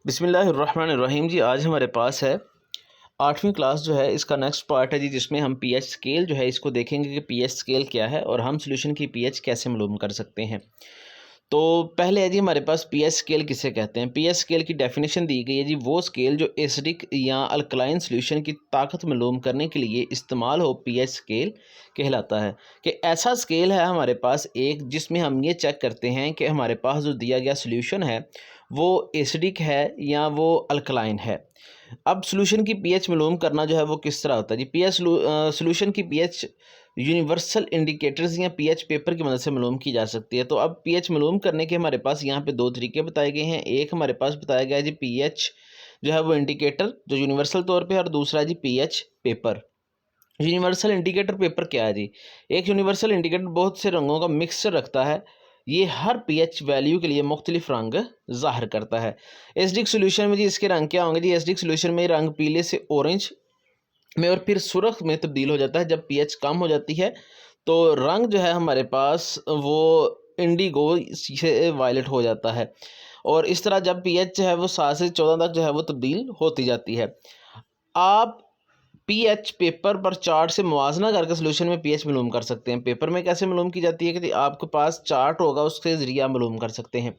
बिस्मिल्लाहिर्रहमानिर्रहीम जी। आज हमारे पास है 8वीं क्लास जो है, इसका नेक्स्ट पार्ट है जी, जिसमें हम पीएच स्केल जो है इसको देखेंगे कि पीएच स्केल क्या है और हम सॉल्यूशन की पीएच कैसे मालूम कर सकते हैं। तो पहले है जी हमारे पास पीएच स्केल किसे कहते हैं। पीएच स्केल की डेफिनेशन दी गई है जी, वो स्केल जो एसिडिक या अल्कलाइन सॉल्यूशन की ताकत मालूम करने के लिए इस्तेमाल हो, पीएच स्केल कहलाता है। कि ऐसा स्केल है हमारे पास एक, जिसमें हम ये चेक करते हैं कि हमारे पास जो दिया गया सॉल्यूशन है वो एसिडिक है या वो अल्कलाइन है। अब सॉल्यूशन की पीएच मालूम करना जो है वो किस तरह होता है जी। पीएच सॉल्यूशन की पीएच यूनिवर्सल इंडिकेटर्स या पीएच पेपर की मदद से मालूम की जा सकती है। तो अब पीएच मालूम करने के हमारे पास यहाँ पे दो तरीके बताए गए हैं। एक हमारे पास बताया गया है जी पीएच जो है वो इंडिकेटर जो यूनिवर्सल तौर पे है, और दूसरा है जी pH paper. Universal indicator paper क्या है जी? एक यूनिवर्सल इंडिकेटर बहुत से रंगों का मिक्सचर रखता है। ये हर पीएच वैल्यू के लिए मुख्तलिफ रंग ज़ाहिर करता है। एसिडिक सॉल्यूशन में जी इसके रंग क्या होंगे जी? एसिडिक सॉल्यूशन में रंग पीले से ऑरेंज में और फिर सुर्ख में तब्दील हो जाता है। जब पीएच कम हो जाती है तो रंग जो है हमारे पास वो इंडिगो से वायलेट हो जाता है। और इस तरह जब पीएच जो है वो 7 से 14 तक जो है वो तब्दील होती जाती है। आप पीएच पेपर पर चार्ट से मुवाजना करके सॉल्यूशन में पीएच मालूम कर सकते हैं। पेपर में कैसे मालूम की जाती है कि आपके पास चार्ट होगा, उसके ज़रिए आप मालूम कर सकते हैं।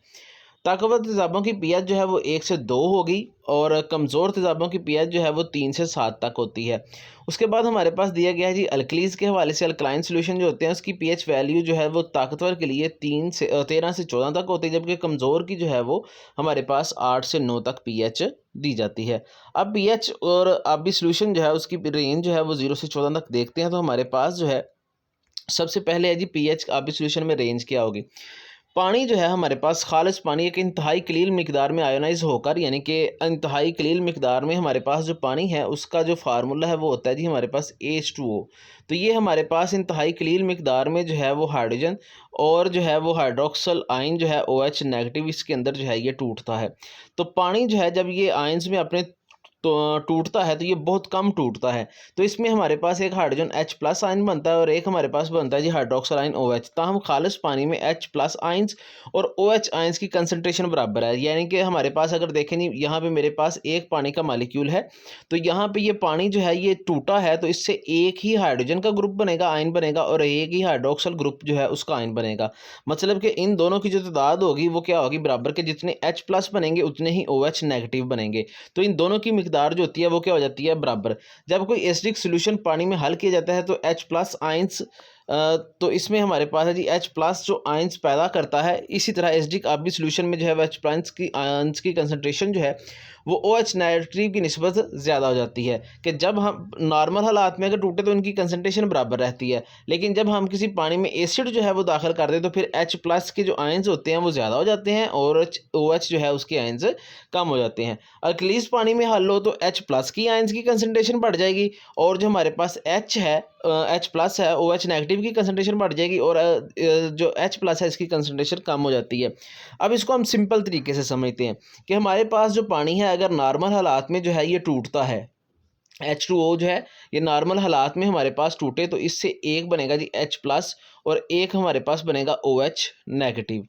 ताकतवर तेज़ाबों की पीएच जो है वो 1 से 2 होगी और कमज़ोर तेज़ाबों की पीएच जो है वो 3 से 7 तक होती है। उसके बाद हमारे पास दिया गया है जी अल्कलीज़ के हवाले से। अल्कलाइन सॉल्यूशन जो होते हैं उसकी पीएच वैल्यू जो है वो ताकतवर के लिए 13 से 14 तक होती है, जबकि कमज़ोर की जो है वो हमारे पास 8 से 9 तक पीएच दी जाती है। अब पीएच और आबी सॉल्यूशन जो है उसकी रेंज जो है वो 0 से 14 तक देखते हैं। तो हमारे पास जो है सबसे पहले है जी पीएच आबी सॉल्यूशन में रेंज क्या होगी। पानी जो है हमारे पास खालिश पानी एक इंतहाई कलील मिकदार में आयोनाइज होकर, यानी कि इंतहाई कलील मिकदार में हमारे पास जो पानी है उसका जो फार्मूला है वो होता है जी हमारे पास H2O। तो ये हमारे पास इंतहाई कलील मिकदार में जो है वो हाइड्रोजन और जो है वो हाइड्रोक्सल आयन जो है OH नेगेटिव इसके अंदर जो है ये टूटता है। तो पानी जो है जब ये आयन्स में अपने तो टूटता है तो ये बहुत कम टूटता है। तो इसमें हमारे पास एक हाइड्रोजन H+ आयन बनता है और एक हमारे पास बनता है जी हाइड्रोक्सल आयन OH। ताहम खालिश पानी में H+ आयन्स और OH आयन्स की कंसंट्रेशन बराबर है। यानी कि हमारे पास अगर देखें नहीं, यहाँ पे मेरे पास एक पानी का मॉलिक्यूल है, तो यहाँ पे ये पानी जो है ये टूटा है तो इससे एक ही हाइड्रोजन का ग्रुप बनेगा, आयन बनेगा, और एक ही हाइड्रोक्सल ग्रुप जो है उसका आयन बनेगा। मतलब कि इन दोनों की जो तादाद होगी वो क्या होगी, बराबर के। जितने H+ बनेंगे उतने ही OH नेगेटिव बनेंगे। तो इन दोनों की मिकदार जो होती है वो क्या हो जाती है, बराबर। जब कोई एसिडिक सॉल्यूशन पानी में हल किया जाता है तो H+ आयंस तो इसमें हमारे पास है जी H+ जो आयंस पैदा करता है। इसी तरह एसिडिक आबी सॉल्यूशन में जो है H+ की आयंस की कंसंट्रेशन जो है वो OH नेगेटिव की निस्बत ज़्यादा हो जाती है। कि जब हम नॉर्मल हालात में अगर टूटे तो इनकी कंसंट्रेशन बराबर रहती है, लेकिन जब हम किसी पानी में एसिड जो है वो दाखिल कर दें तो फिर H+ के जो आयंस होते हैं वो ज़्यादा हो जाते हैं और OH जो है उसके आयंस कम हो जाते हैं। अल्कलीज पानी में हल हो तो H+ की आयंस की कंसंट्रेशन बढ़ जाएगी और जो हमारे पास H है H+ है, OH नेगेटिव की कंसंट्रेशन बढ़ जाएगी और जो H+ है इसकी कंसंट्रेशन कम हो जाती है। अब इसको हम सिंपल तरीके से समझते हैं कि हमारे पास जो पानी है अगर नॉर्मल हालात में जो है ये टूटता है, H2O जो है ये नॉर्मल हालात में हमारे पास टूटे तो इससे एक बनेगा जी H+ और एक हमारे पास बनेगा OH नेगेटिव।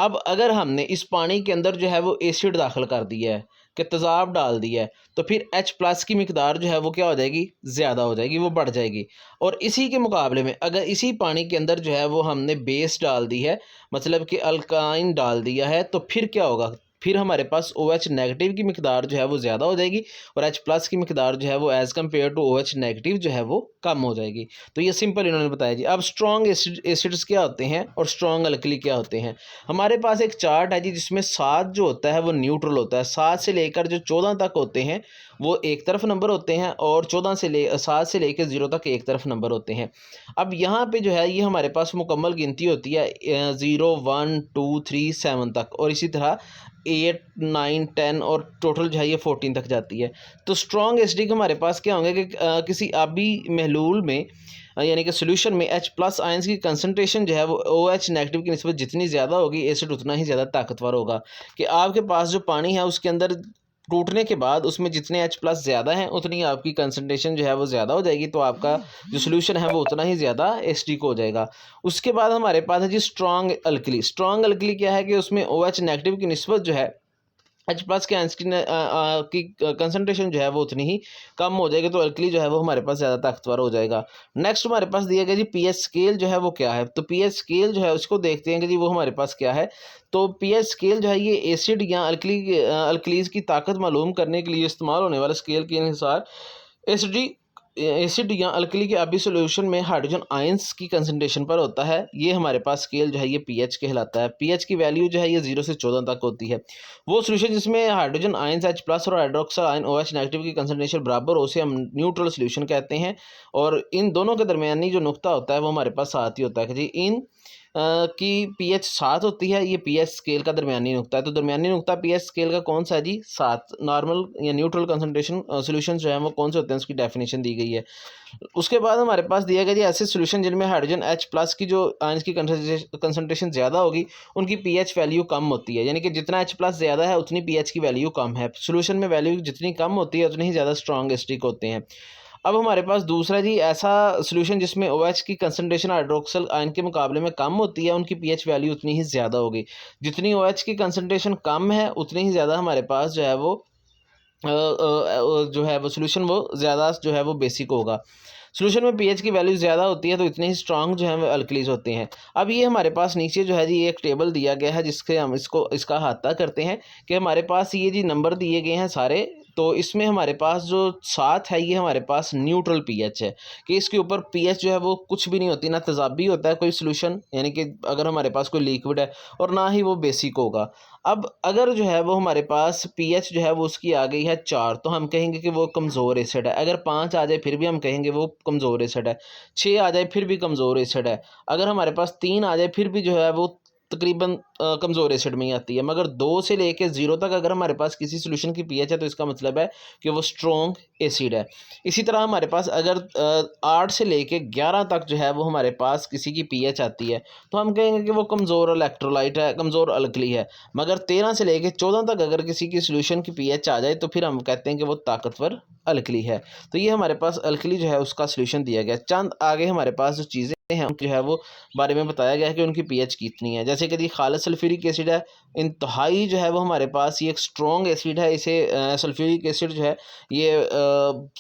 अब अगर हमने इस पानी के अंदर जो है वो एसिड दाखिल कर दिया है, कि तेज़ाब डाल दिया है, तो फिर H+ की मिकदार जो है वो क्या हो जाएगी, ज़्यादा हो जाएगी, वो बढ़ जाएगी। और इसी के मुकाबले में अगर इसी पानी के अंदर जो है वो हमने बेस डाल दी है, मतलब कि अल्काइन डाल दिया है, तो फिर क्या होगा, फिर हमारे पास OH नेगेटिव की मिकदार जो है वो ज़्यादा हो जाएगी और H+ की मिकदार जो है वो as compare to OH negative जो है वो कम हो जाएगी। तो ये सिंपल इन्होंने बताया जी। अब स्ट्रॉन्ग एसिड्स क्या होते हैं और स्ट्रॉन्ग अल्कली क्या होते हैं। हमारे पास एक चार्ट है जी जिसमें 7 जो होता है वो न्यूट्रल होता है। 7 से लेकर जो 14 तक होते हैं वो एक तरफ नंबर होते हैं और 7 से लेकर 0 तक एक तरफ नंबर होते हैं। अब यहाँ पे जो है ये हमारे पास मुकम्मल गिनती होती है 0 1 2 3 7 तक, और इसी तरह 8 9 10 और टोटल जो है ये 14 तक जाती है। तो स्ट्रॉन्ग एसिडिक हमारे पास क्या होंगे कि किसी आबी महलूल में यानी कि सॉल्यूशन में H+ आयंस की कंसंट्रेशन जो है वो OH नेगेटिव की निस्बत जितनी ज़्यादा होगी एसिड उतना ही ज़्यादा ताकतवर होगा। कि आपके पास जो पानी है उसके अंदर टूटने के बाद उसमें जितने H+ ज़्यादा हैं उतनी आपकी कंसंट्रेशन जो है वो ज़्यादा हो जाएगी, तो आपका जो सॉल्यूशन है वो उतना ही ज़्यादा एसिडिक हो जाएगा। उसके बाद हमारे पास है G strong alkali. Strong alkali क्या है कि उसमें OH नेगेटिव की निस्बत जो है H प्लस के आयंस की कंसंट्रेशन जो है वो उतनी ही कम हो जाएगी, तो अल्कली जो है वो हमारे पास ज़्यादा ताकतवर हो जाएगा। नेक्स्ट हमारे पास दिया गया जी पीएच स्केल जो है वो क्या है, तो पीएच स्केल जो है उसको देखते हैं कि जी वो हमारे पास क्या है। तो पीएच स्केल जो है ये एसिड या अल्कलीज की ताकत मालूम करने के लिए इस्तेमाल होने वाला स्केल के अनुसार एसिड या अल्कली के अभी सॉल्यूशन में हाइड्रोजन आयंस की कंसंट्रेशन पर होता है। ये हमारे पास स्केल जो है ये पीएच कहलाता है। पीएच की वैल्यू जो है ये 0 से 14 तक होती है। वो सॉल्यूशन जिसमें हाइड्रोजन आयंस H प्लस और हाइड्रोक्साइड आयन OH नेगेटिव की कंसंट्रेशन बराबर हो, उसे हम न्यूट्रल सॉल्यूशन कहते हैं। और इन दोनों के दरमियानी जो नुक्ता होता है वो हमारे पास 7 ही होता है कि जी इन की पीएच 7 होती है। ये पीएच स्केल का दरमियानी नुक्ता है। तो दरमियानी नुक्ता पीएच स्केल का कौन सा है जी, 7। नॉर्मल या न्यूट्रल कंसंट्रेशन सॉल्यूशन जो है वो कौन से होते हैं उसकी डेफिनेशन दी गई है। उसके बाद हमारे पास दिया गया जी ऐसे सॉल्यूशन जिनमें हाइड्रोजन H प्लस की जो आयंस की कंसंट्रेशन ज़्यादा होगी उनकी पीएच वैल्यू कम होती है, यानी कि जितना H प्लस ज़्यादा है उतनी पीएच की वैल्यू कम है। सॉल्यूशन में वैल्यू जितनी कम होती है उतनी ही ज़्यादा स्ट्रॉन्ग एसिडिक होते हैं। अब हमारे पास दूसरा जी ऐसा सॉल्यूशन जिसमें OH की कंसंट्रेशन हाइड्रोक्सल आयन के मुकाबले में कम होती है, उनकी पीएच वैल्यू उतनी ही ज़्यादा होगी। जितनी OH की कंसंट्रेशन कम है उतनी ही ज़्यादा हमारे पास जो है वो जो है वो सॉल्यूशन वो ज़्यादा जो है वो बेसिक होगा। सॉल्यूशन में पीएच की वैल्यू ज़्यादा होती है तो इतने ही स्ट्रॉन्ग जो है वो अल्कलीज होते हैं। अब ये हमारे पास नीचे जो है जी एक टेबल दिया गया है जिसके हम इसका अहाता करते हैं कि हमारे पास ये जी नंबर दिए गए हैं सारे। तो इसमें हमारे पास जो 7 है ये हमारे पास न्यूट्रल पीएच है, कि इसके ऊपर पीएच जो है वो कुछ भी नहीं होती, ना तेज़ाबी होता है कोई सॉल्यूशन, यानी कि अगर हमारे पास कोई लिक्विड है, और ना ही वो बेसिक होगा। अब अगर जो है वो हमारे पास पीएच जो है वो उसकी आ गई है 4, तो हम कहेंगे कि वो कमज़ोर एसिड है। अगर 5 आ जाए फिर भी हम कहेंगे वो कमज़ोर एसिड है। 6 आ जाए फिर भी कमज़ोर एसिड है। अगर हमारे पास 3 आ जाए फिर भी जो है वो तकरीबन कमज़ोर एसिड में ही आती है। मगर 2 से लेके 0 तक अगर हमारे पास किसी सॉल्यूशन की पीएच है तो इसका मतलब है कि वो स्ट्रॉन्ग एसिड है। इसी तरह हमारे पास अगर 8 से लेके 11 तक जो है वो हमारे पास किसी की पीएच आती है तो हम कहेंगे कि वो कमज़ोर इलेक्ट्रोलाइट है, कमज़ोर अल्कली है। मगर 13 से लेके 14 तक अगर किसी की सॉल्यूशन की पीएच आ जाए तो फिर हम कहते हैं कि वो ताकतवर अल्कली है। तो ये हमारे पास अल्कली जो है उसका सॉल्यूशन दिया गया। चंद आगे हमारे पास जो चीज़ें हैं जो है वो बारे में बताया गया है कि उनकी पीएच कितनी है। जैसे कि जी खालिस सल्फ्यूरिक एसिड है, इंतहाई जो है वो हमारे पास ये एक स्ट्रॉन्ग एसिड है। इसे सल्फ्यूरिक एसिड जो है ये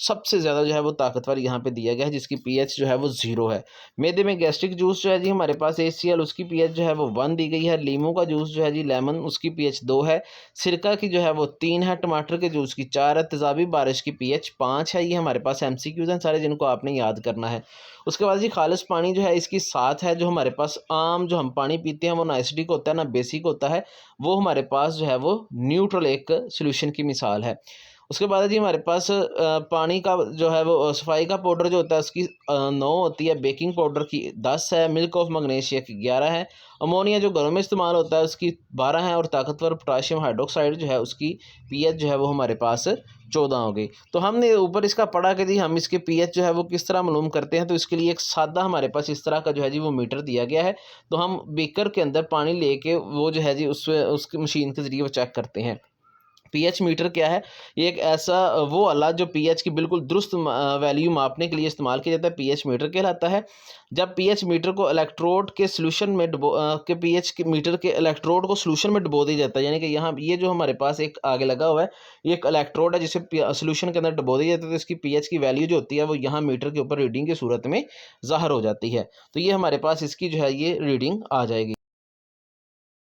सबसे ज़्यादा जो है वो ताकतवर यहाँ पे दिया गया है, जिसकी पीएच जो है वो 0 है। मैदे में गैस्ट्रिक जूस जो है जी हमारे पास HCl, उसकी पीएच जो है वो 1 दी गई है। लीमू का जूस जो है जी लेमन, उसकी पीएच 2 है। सिरका की जो है वो 3 है। टमाटर के जूस की 4 है। तेज़ाबी बारिश की पीएच 5 है। ये हमारे पास MCQs हैं सारे जिनको आपने याद करना है। उसके बाद जी खालिस पानी जो है इसकी 7 है। जो हमारे पास आम जो हम पानी पीते हैं वो ना एसिडिक होता है ना बेसिक होता है, वो हमारे पास जो है वो न्यूट्रल एक सॉल्यूशन की मिसाल है। उसके बाद है जी हमारे पास पानी का जो है वो सफाई का पाउडर जो होता है उसकी 9 होती है। बेकिंग पाउडर की 10 है। मिल्क ऑफ मैग्नीशिया की 11 है। अमोनिया जो घरों में इस्तेमाल होता है उसकी 12 है। और ताकतवर पोटाशियम हाइड्रोक्साइड जो है उसकी पीएच जो है वो हमारे पास 14 हो गई। तो हमने ऊपर इसका पढ़ा कि जी हम इसके पीएच जो है वो किस तरह मालूम करते हैं। तो इसके लिए एक सादा हमारे पास इस तरह का जो है जी वो मीटर दिया गया है। तो हम बीकर के अंदर पानी लेके वो जो है जी उसकी मशीन के ज़रिए वो चेक करते हैं। पीएच मीटर क्या है, ये एक ऐसा वो आला जो पीएच की बिल्कुल दुरुस्त वैल्यू मापने के लिए इस्तेमाल किया जाता है, पीएच मीटर कहलाता है। जब पीएच मीटर को इलेक्ट्रोड के सॉल्यूशन में के पीएच के मीटर के इलेक्ट्रोड को सॉल्यूशन में डुबो दिया जाता है, यानी कि यहाँ ये जो हमारे पास एक आगे लगा हुआ है ये एक इलेक्ट्रोड है जिसे सॉल्यूशन के अंदर डुबो दिया जाता है। तो इसकी पीएच की वैल्यू जो होती है वो यहाँ मीटर के ऊपर रीडिंग की सूरत में ज़ाहिर हो जाती है। तो ये हमारे पास इसकी जो है ये रीडिंग आ जाएगी।